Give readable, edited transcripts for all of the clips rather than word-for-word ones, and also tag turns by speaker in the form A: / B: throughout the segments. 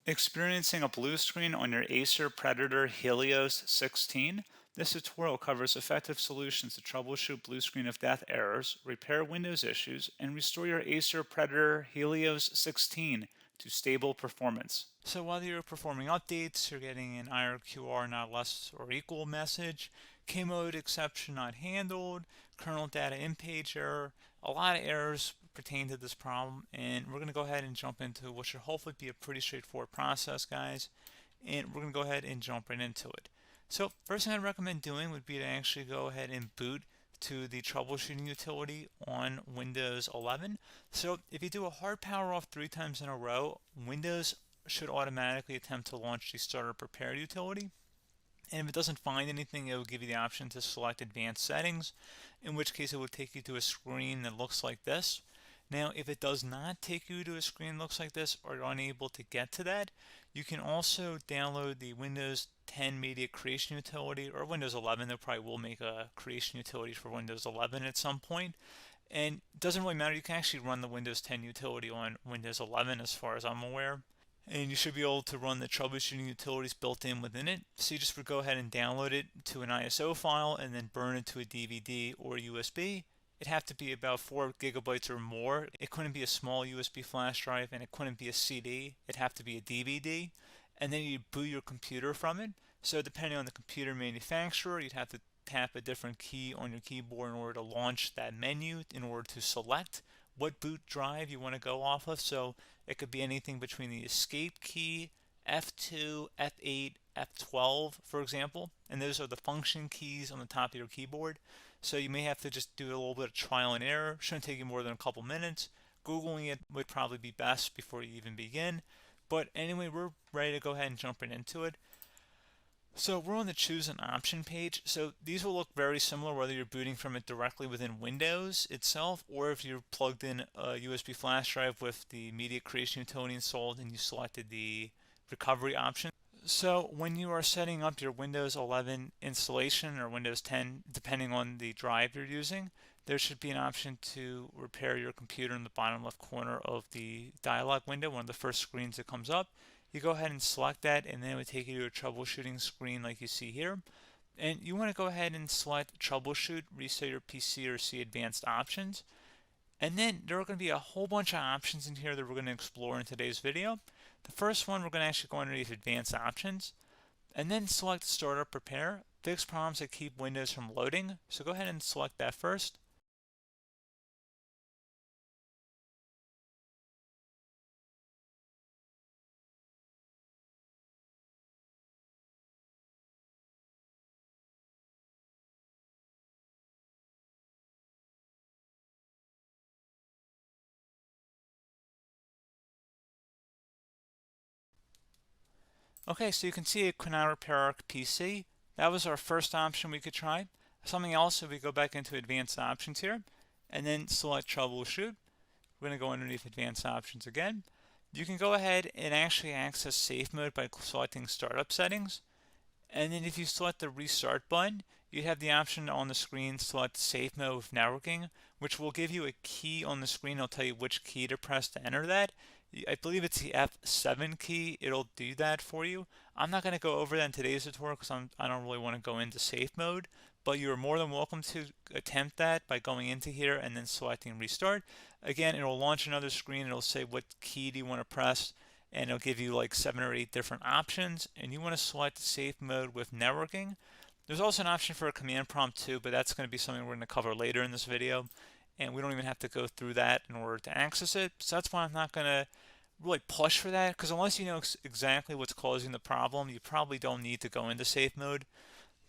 A: Experiencing a blue screen on your Acer Predator Helios 16? This tutorial covers effective solutions to troubleshoot blue screen of death errors, repair Windows issues, and restore your Acer Predator Helios 16 to stable performance. So while you're performing updates, you're getting an IRQR not less or equal message, K mode exception not handled, kernel data in page error, a lot of errors pertain to this problem, and we're going to go ahead and jump into what should hopefully be a pretty straightforward process, guys, and we're going to go ahead and jump right into it. So first thing I'd recommend doing would be to actually go ahead and boot to the troubleshooting utility on Windows 11. So if you do a hard power off 3 times in a row, Windows should automatically attempt to launch the startup prepare utility. And if it doesn't find anything, it will give you the option to select advanced settings, in which case it will take you to a screen that looks like this. Now, if it does not take you to a screen that looks like this, or you're unable to get to that, you can also download the Windows 10 Media Creation Utility, or Windows 11. They probably will make a creation utility for Windows 11 at some point. And it doesn't really matter, you can actually run the Windows 10 utility on Windows 11 as far as I'm aware. And you should be able to run the troubleshooting utilities built in within it. So you just would go ahead and download it to an ISO file and then burn it to a DVD or USB. It'd have to be about 4 gigabytes or more. It couldn't be a small USB flash drive, and it couldn't be a CD. It'd have to be a DVD. And then you'd boot your computer from it. So depending on the computer manufacturer, you'd have to tap a different key on your keyboard in order to launch that menu, in order to select what boot drive you want to go off of. So it could be anything between the escape key, F2, F8, F12, for example, and those are the function keys on the top of your keyboard. So you may have to just do a little bit of trial and error. Shouldn't take you more than a couple minutes. Googling it would probably be best before you even begin. But anyway, we're ready to go ahead and jump right into it. So we're on the choose an option page. So these will look very similar whether you're booting from it directly within Windows itself, or if you're plugged in a USB flash drive with the media creation utility installed and you selected the recovery option. So when you are setting up your Windows 11 installation or Windows 10, depending on the drive you're using, there should be an option to repair your computer in the bottom left corner of the dialog window, one of the first screens that comes up. You go ahead and select that, and then it would take you to a troubleshooting screen like you see here. And you want to go ahead and select troubleshoot, reset your PC, or see advanced options. And then there are going to be a whole bunch of options in here that we're going to explore in today's video. The first one, we're going to actually go underneath advanced options and then select startup prepare, fix problems that keep Windows from loading. So go ahead and select that first. Okay, so you can see it could not repair our PC. That was our first option we could try. Something else, if we go back into advanced options here and then select troubleshoot, we're going to go underneath advanced options again. You can go ahead and actually access safe mode by selecting startup settings. And then if you select the restart button, you have the option on the screen select safe mode with networking, which will give you a key on the screen. It'll tell you which key to press to enter that. I believe it's the F7 key. It'll do that for you. I'm not going to go over that in today's tutorial because I don't really want to go into safe mode, but you're more than welcome to attempt that by going into here and then selecting restart. Again, it'll launch another screen. It'll say what key do you want to press, and it'll give you like 7 or 8 different options, and you want to select safe mode with networking. There's also an option for a command prompt too, but that's going to be something we're going to cover later in this video, and we don't even have to go through that in order to access it. So that's why I'm not going to really push for that, because unless you know exactly what's causing the problem, you probably don't need to go into safe mode.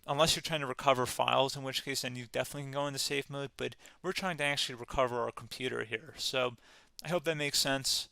A: Unless you're trying to recover files, in which case then you definitely can go into safe mode, but we're trying to actually recover our computer here. So I hope that makes sense.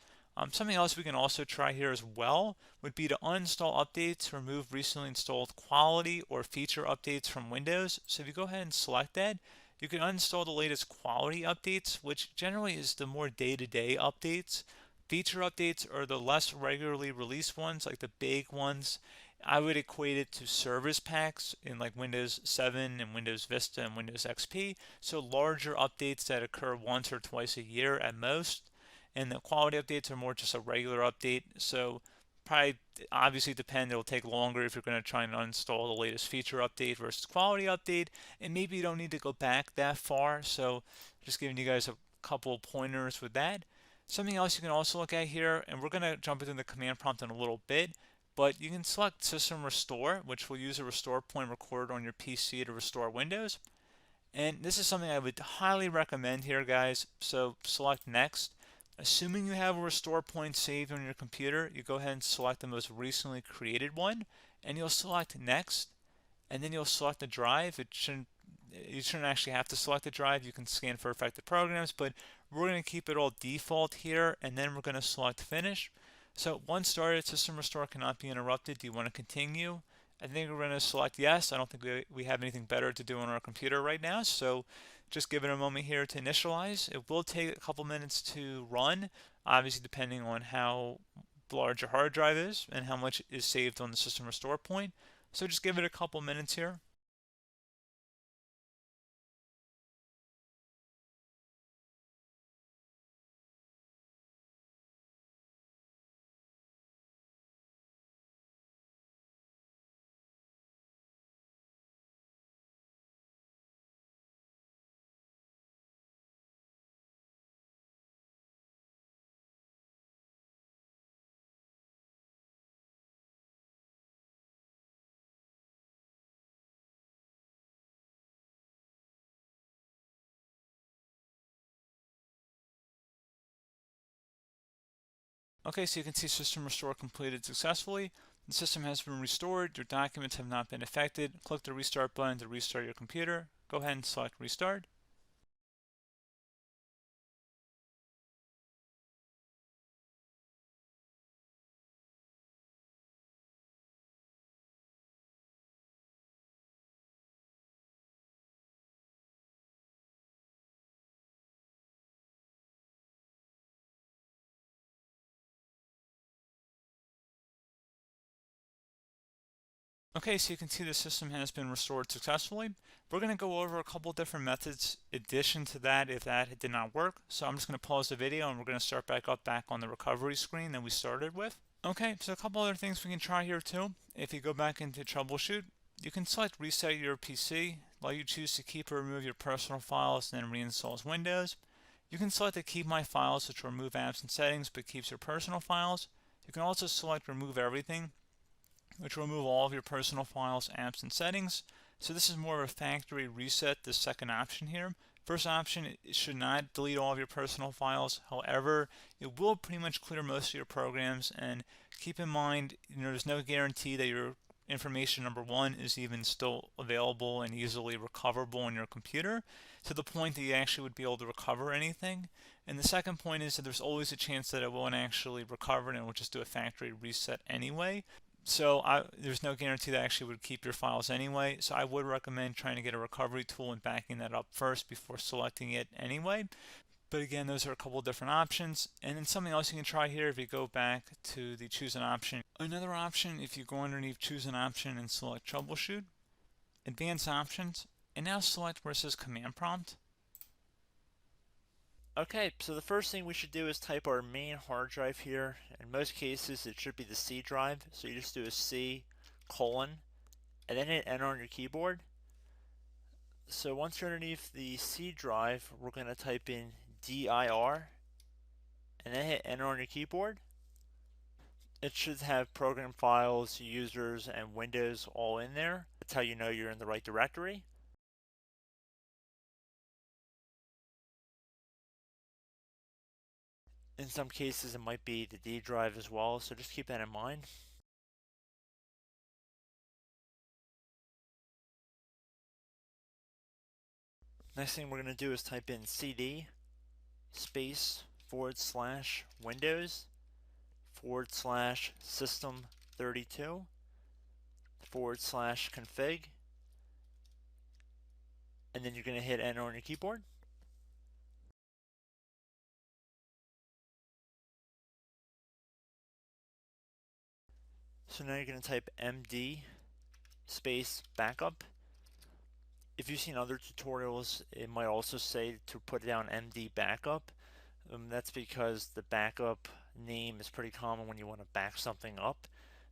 A: Something else we can also try here as well would be to uninstall updates, remove recently installed quality or feature updates from Windows. So if you go ahead and select that, you can uninstall the latest quality updates, which generally is the more day-to-day updates. Feature updates are the less regularly released ones, like the big ones. I would equate it to service packs in like Windows 7 and Windows Vista and Windows XP. So larger updates that occur once or twice a year at most. And the quality updates are more just a regular update. So probably obviously depend. It'll take longer if you're going to try and uninstall the latest feature update versus quality update, and maybe you don't need to go back that far. So just giving you guys a couple of pointers with that. Something else you can also look at here, and we're going to jump into the command prompt in a little bit, but you can select System Restore, which will use a restore point recorded on your PC to restore Windows. And this is something I would highly recommend here, guys. So select Next. Assuming you have a restore point saved on your computer, you go ahead and select the most recently created one, and you'll select Next, and then you'll select the drive. You shouldn't actually have to select the drive. You can scan for affected programs, but we're going to keep it all default here, and then we're going to select Finish. So once started, System Restore cannot be interrupted. Do you want to continue? I think we're going to select yes. I don't think we have anything better to do on our computer right now, so just give it a moment here to initialize. It will take a couple minutes to run, obviously depending on how large your hard drive is and how much is saved on the System Restore point. So just give it a couple minutes here. Okay, so you can see System Restore completed successfully. The system has been restored. Your documents have not been affected. Click the Restart button to restart your computer. Go ahead and select Restart. Okay, so you can see the system has been restored successfully. We're going to go over a couple different methods in addition to that if that did not work. So I'm just going to pause the video and we're going to start back on the recovery screen that we started with. Okay, so a couple other things we can try here too. If you go back into troubleshoot, you can select reset your PC, while you choose to keep or remove your personal files and then reinstalls Windows. You can select to keep my files, which will remove apps and settings but keeps your personal files. You can also select remove everything, which will remove all of your personal files, apps, and settings. So this is more of a factory reset, the second option here. First option, it should not delete all of your personal files. However, it will pretty much clear most of your programs. And keep in mind, there's no guarantee that your information, number one, is even still available and easily recoverable on your computer to the point that you actually would be able to recover anything. And the second point is that there's always a chance that it won't actually recover and it will just do a factory reset anyway. So there's no guarantee that actually would keep your files anyway. So I would recommend trying to get a recovery tool and backing that up first before selecting it anyway. But again, those are a couple different options. And then something else you can try here if you go back to the choose an option. Another option, if you go underneath choose an option and select troubleshoot, advanced options, and now select where it says command prompt.
B: Okay, so the first thing we should do is type our main hard drive here. In most cases, it should be the C drive. So you just do a C colon and then hit enter on your keyboard. So once you're underneath the C drive, we're going to type in dir and then hit enter on your keyboard. It should have program files, users, and Windows all in there. That's how you know you're in the right directory. In some cases, it might be the D drive as well, so just keep that in mind. Next thing we're going to do is type in cd space / Windows / system 32 / config, and then you're going to hit enter on your keyboard. So now you're going to type md space backup. If you've seen other tutorials, it might also say to put down md backup. That's because the backup name is pretty common when you want to back something up.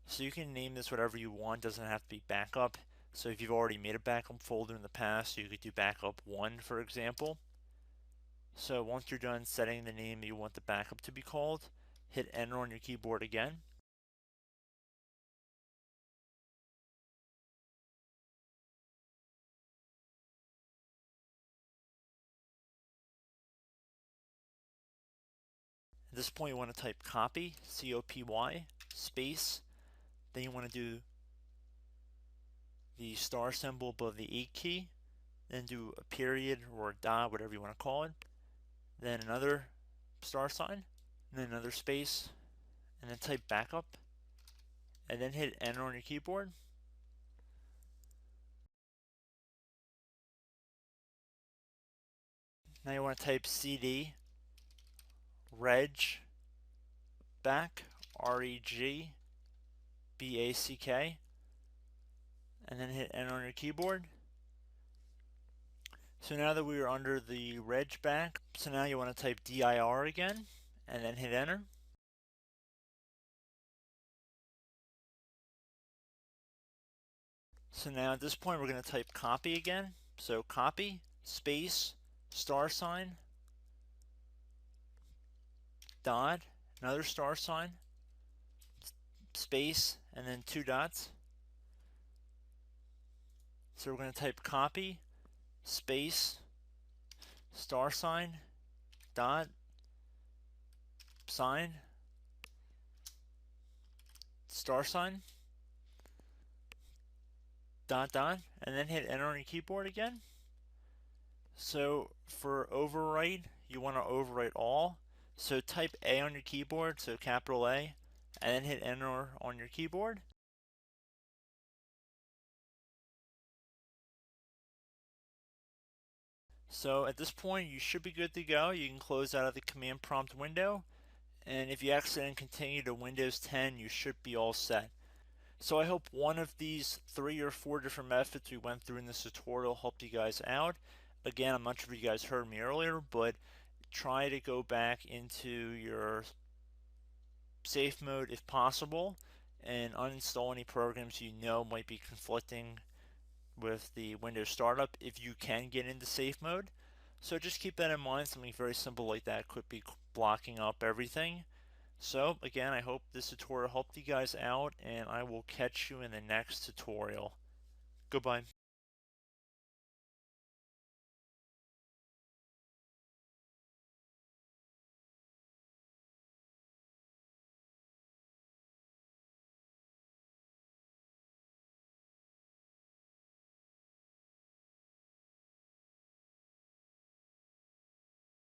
B: So you can name this whatever you want, doesn't have to be backup. So if you've already made a backup folder in the past, you could do backup 1, for example. So once you're done setting the name you want the backup to be called, hit enter on your keyboard again. At this point you want to type copy, C-O-P-Y, space, then you want to do the star symbol above the 8 key, then do a period or a dot, whatever you want to call it, then another star sign, and then another space, and then type backup, and then hit enter on your keyboard. Now you want to type cd reg back, R-E-G-B-A-C-K, and then hit enter on your keyboard. So now that we are under the reg back, so now you want to type dir again, and then hit enter. So now at this point we're going to type copy again. So copy, space, star sign, dot, another star sign, space, and then 2 dots. So we're going to type copy, space, star sign, dot, sign, star sign, dot, dot, and then hit enter on your keyboard again. So for overwrite, you want to overwrite all. So type A on your keyboard, so capital A, and then hit enter on your keyboard. So at this point, you should be good to go. You can close out of the command prompt window, and if you accidentally continue to Windows 10, you should be all set. So I hope one of these 3 or 4 different methods we went through in this tutorial helped you guys out. Again, I'm not sure if you guys heard me earlier, but try to go back into your safe mode if possible and uninstall any programs you know might be conflicting with the Windows startup if you can get into safe mode. So just keep that in mind. Something very simple like that could be blocking up everything. So again, I hope this tutorial helped you guys out, and I will catch you in the next tutorial. Goodbye.